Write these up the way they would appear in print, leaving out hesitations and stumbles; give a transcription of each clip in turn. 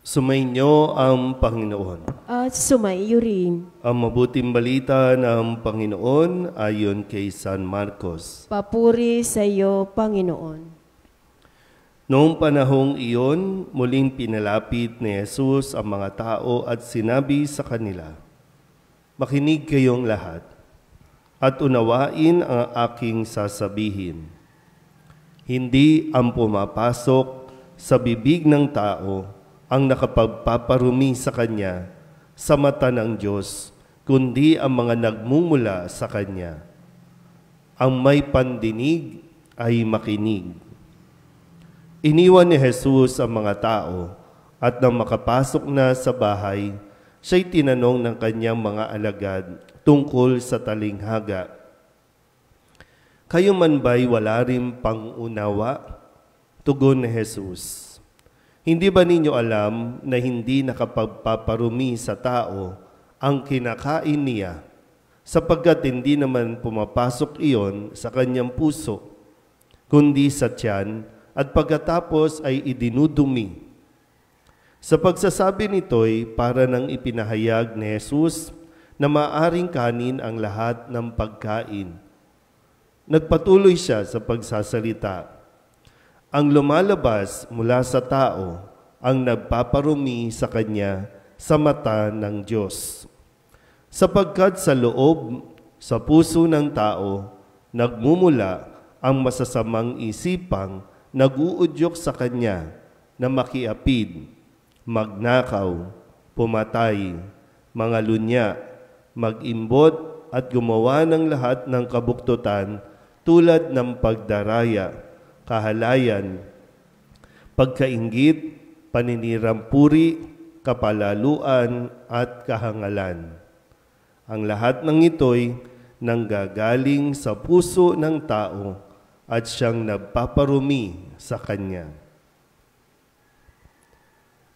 Sumainyo ang Panginoon. At sumaiyo rin. Ang mabuting balita ng Panginoon ayon kay San Marcos. Papuri sa iyo, Panginoon. Noong panahong iyon, muling pinalapit ni Jesus ang mga tao at sinabi sa kanila, "Makinig kayong lahat at unawain ang aking sasabihin. Hindi ang pumapasok sa bibig ng tao ang nakapagpaparumi sa Kanya sa mata ng Diyos, kundi ang mga nagmumula sa Kanya. Ang may pandinig ay makinig." Iniwan ni Jesus ang mga tao at nang makapasok na sa bahay, siya'y tinanong ng kanyang mga alagad tungkol sa talinghaga. "Kayo man ba'y wala rin pang-unawa?" Tugon ni Jesus, "Hindi ba ninyo alam na hindi nakapagpaparumi sa tao ang kinakain niya, sapagkat hindi naman pumapasok iyon sa kanyang puso, kundi sa tiyan at pagkatapos ay idinudumi?" Sa pagsasabi nito'y para nang ipinahayag ni Jesus na maaring kanin ang lahat ng pagkain. Nagpatuloy siya sa pagsasalita, "Ang lumalabas mula sa tao ang nagpaparumi sa kanya sa mata ng Diyos. Sapagkat sa loob, sa puso ng tao, nagmumula ang masasamang isipang nag-uudyok sa kanya na makiapid, magnakaw, pumatay, mangalunya, mag-imbot at gumawa ng lahat ng kabuktutan tulad ng pagdaraya, kahalayan, pagkainggit, paninirampuri, kapalaluan at kahangalan. Ang lahat ng ito'y nanggagaling sa puso ng tao at siyang nagpaparumi sa kanya."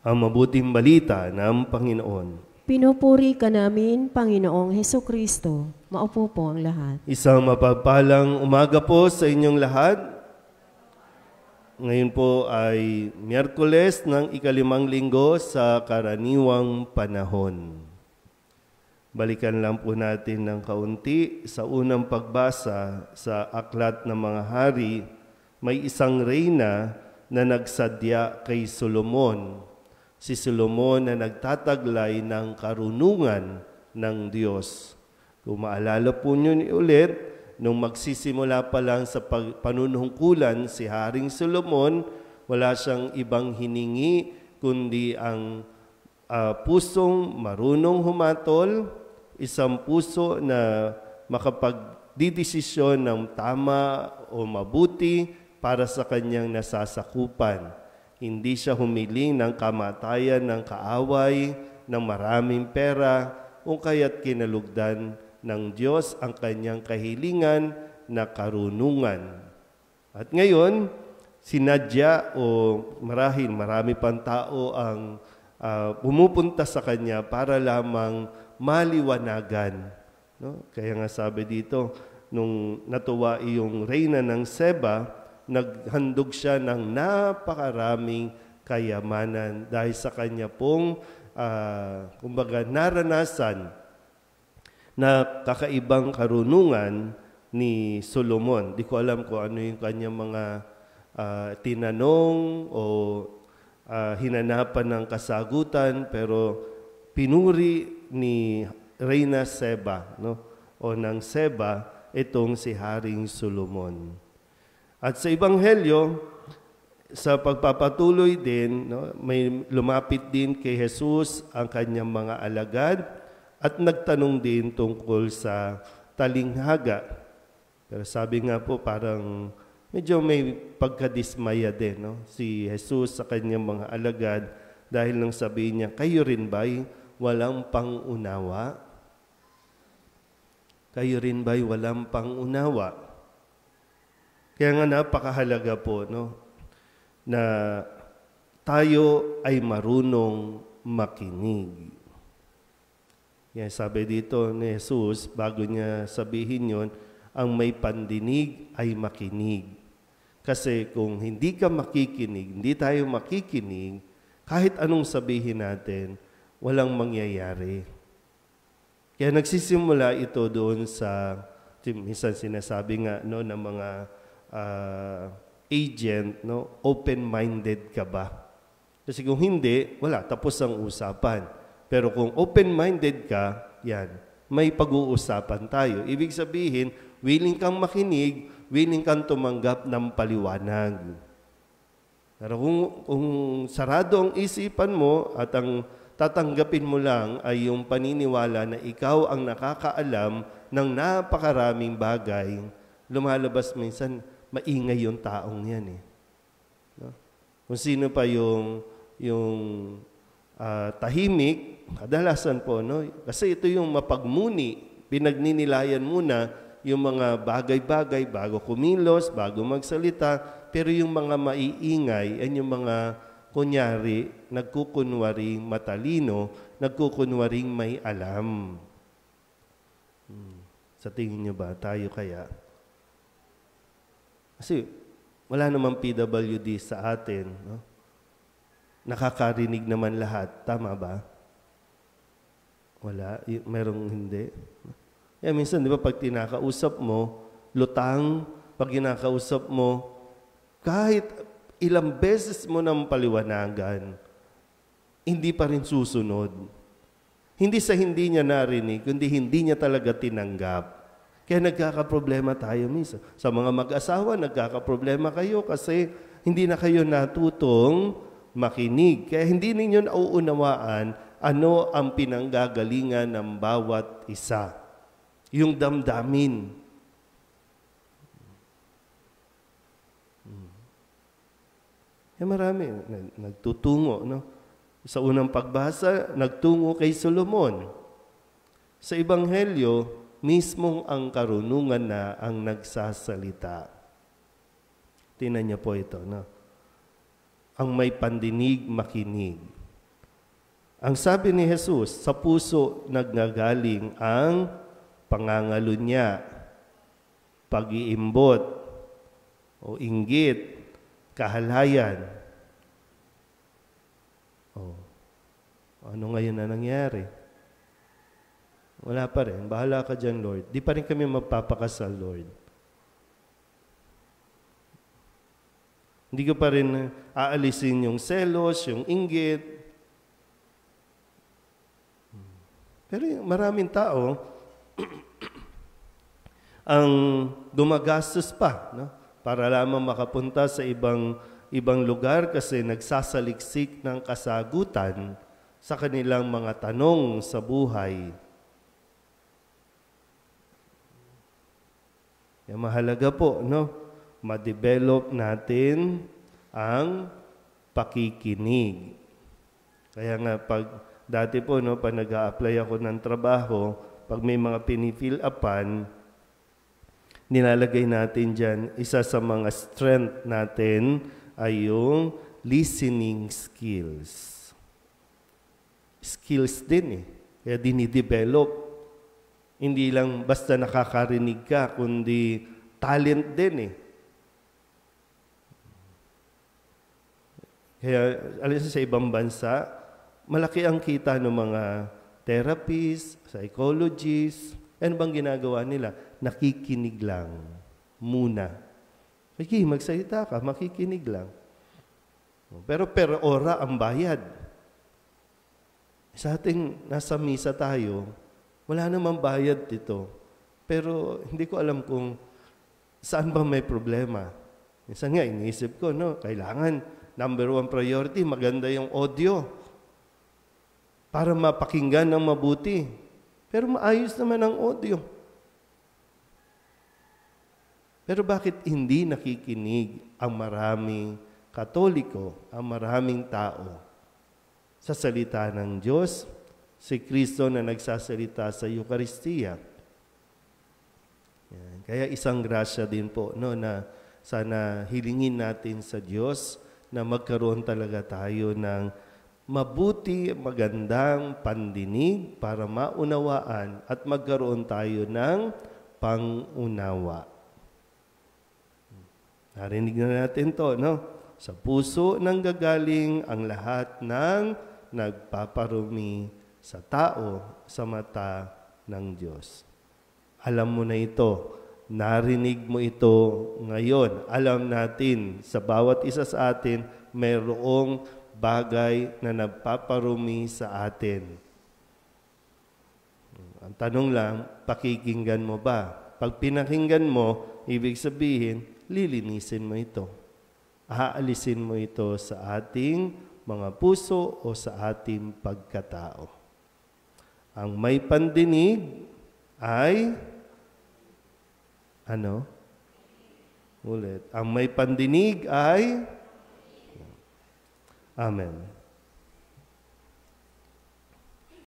Ang mabuting balita ng Panginoon. Pinupuri ka namin, Panginoong Hesukristo. Maupo po ang lahat. Isang mapagpalang umaga po sa inyong lahat. Ngayon po ay Miyerkules ng ika-5 linggo sa karaniwang panahon. Balikan lang po natin ng kaunti sa unang pagbasa sa Aklat ng Mga Hari. May isang reyna na nagsadya kay Solomon. Si Solomon na nagtataglay ng karunungan ng Diyos. Kung maalala po nyo ulit, nung magsisimula pa lang sa panunungkulan si Haring Solomon, wala siyang ibang hiningi kundi ang pusong marunong humatol, isang puso na makapagdidesisyon ng tama o mabuti para sa kanyang nasasakupan. Hindi siya humiling ng kamatayan ng kaaway, ng maraming pera, o kaya't kinalugdan ng Diyos ang kanyang kahilingan na karunungan. At ngayon, sinadya o marami pang tao ang pumupunta sa kanya para lamang maliwanagan. No? Kaya nga sabi dito, nung natuwa yung reyna ng Seba, naghandog siya ng napakaraming kayamanan dahil sa kanya pong kumbaga naranasan na kakaibang karunungan ni Solomon. Di ko alam kung ano yung kanyang mga tinanong o hinanapan ng kasagutan, pero pinuri ni Reyna Seba, no? O ng Seba, itong si Haring Solomon. At sa Ebanghelyo, sa pagpapatuloy din, no, may lumapit din kay Jesus ang kanyang mga alagad at nagtanong din tungkol sa talinghaga. Pero sabi nga po, parang medyo may pagkadismaya din, no, si Jesus sa kanyang mga alagad dahil nang sabihin niya, "Kayo rin ba'y walang pang-unawa? Kayo rin ba'y walang pang-unawa?" Kaya nga napakahalaga po, no, na tayo ay marunong makinig. Yan, sabi dito ni Jesus, bago niya sabihin yon, ang may pandinig ay makinig. Kasi kung hindi ka makikinig, hindi tayo makikinig, kahit anong sabihin natin, walang mangyayari. Kaya nagsisimula ito doon sa, minsan sinasabi nga no, ng mga agent, no, open-minded ka ba? Kasi kung hindi, wala, tapos ang usapan. Pero kung open-minded ka, yan, may pag-uusapan tayo. Ibig sabihin, willing kang makinig, willing kang tumanggap ng paliwanag. Pero kung sarado ang isipan mo at ang tatanggapin mo lang ay yung paniniwala na ikaw ang nakakaalam ng napakaraming bagay, lumalabas minsan, maingay yung taong yan eh. No? Kung sino pa yung tahimik, kadalasan po, no? Kasi ito yung mapagmuni, pinagninilayan muna yung mga bagay-bagay bago kumilos, bago magsalita, pero yung mga maiingay, ay yung mga kunyari, nagkukunwaring matalino, nagkukunwaring may alam. Sa tingin nyo ba, tayo kaya? Kasi wala namang PWD sa atin. No? Nakakarinig naman lahat. Tama ba? Wala. Merong hindi. Kaya minsan, di ba, pag tinakausap mo, lutang, pag kinakausap mo, kahit ilang beses mo nang paliwanagan, hindi pa rin susunod. Hindi sa hindi niya narinig, kundi hindi niya talaga tinanggap. Kaya nagkakaproblema tayo minsan. Sa mga mag-asawa, nagkakaproblema kayo kasi hindi na kayo natutong makinig. Kaya hindi ninyo nauunawaan ano ang pinanggagalingan ng bawat isa. Yung damdamin. Marami nagtutungo, no? Sa unang pagbasa, nagtungo kay Solomon. Sa Ebanghelyo, mismong ang karunungan na ang nagsasalita. Tingnan niyo po ito, no? Ang may pandinig, makinig. Ang sabi ni Jesus, sa puso nagnagaling ang pangangalunya, pag-iimbot, o inggit, kahalayan. Ano ngayon na nangyari? Wala pa rin. Bahala ka dyan, Lord. Di pa rin kami magpapakasal, Lord. Hindi ko pa rin aalisin yung selos, yung inggit. Pero maraming tao ang gumagastos pa, no? Para lamang makapunta sa ibang lugar kasi nagsasaliksik ng kasagutan sa kanilang mga tanong sa buhay. Yung mahalaga po, no? Ma-develop natin ang pakikinig. Kaya nga dati po, no, pag nag-a-apply ako ng trabaho, pag may mga pinifil upan, nilalagay natin dyan, isa sa mga strength natin ay yung listening skills. Skills din eh. Kaya dinidevelop. Hindi lang basta nakakarinig ka, kundi talent din eh. Kaya alam sa ibang bansa, malaki ang kita ng mga therapists, psychologists. Ano bang ginagawa nila? Nakikinig lang muna. Okay, magsalita ka, makikinig lang. Pero per ora ang bayad. Sa ating nasa misa tayo, wala namang bayad dito. Pero hindi ko alam kung saan ba may problema. Minsan nga, iniisip ko, no, kailangan, number 1 priority, maganda yung audio para mapakinggan ng mabuti. Pero maayos naman ang audio. Pero bakit hindi nakikinig ang maraming Katoliko, ang maraming tao sa salita ng Diyos, si Kristo na nagsasalita sa Eucharistia? Yan. Kaya isang grasya din po, no, na sana hilingin natin sa Diyos na magkaroon talaga tayo ng mabuti, magandang pandinig para maunawaan at magkaroon tayo ng pangunawa. Narinig na natin to, no? Sa puso nanggagaling ang lahat ng nagpaparumi sa tao sa mata ng Diyos. Alam mo na ito, narinig mo ito ngayon. Alam natin, sa bawat isa sa atin, mayroong bagay na nagpaparumi sa atin. Ang tanong lang, pakikinggan mo ba? Pag pinakinggan mo, ibig sabihin, lilinisin mo ito. Aalisin mo ito sa ating mga puso o sa ating pagkatao. Ang may pandinig ay, ano? Ulit. Ang may pandinig ay, Amen.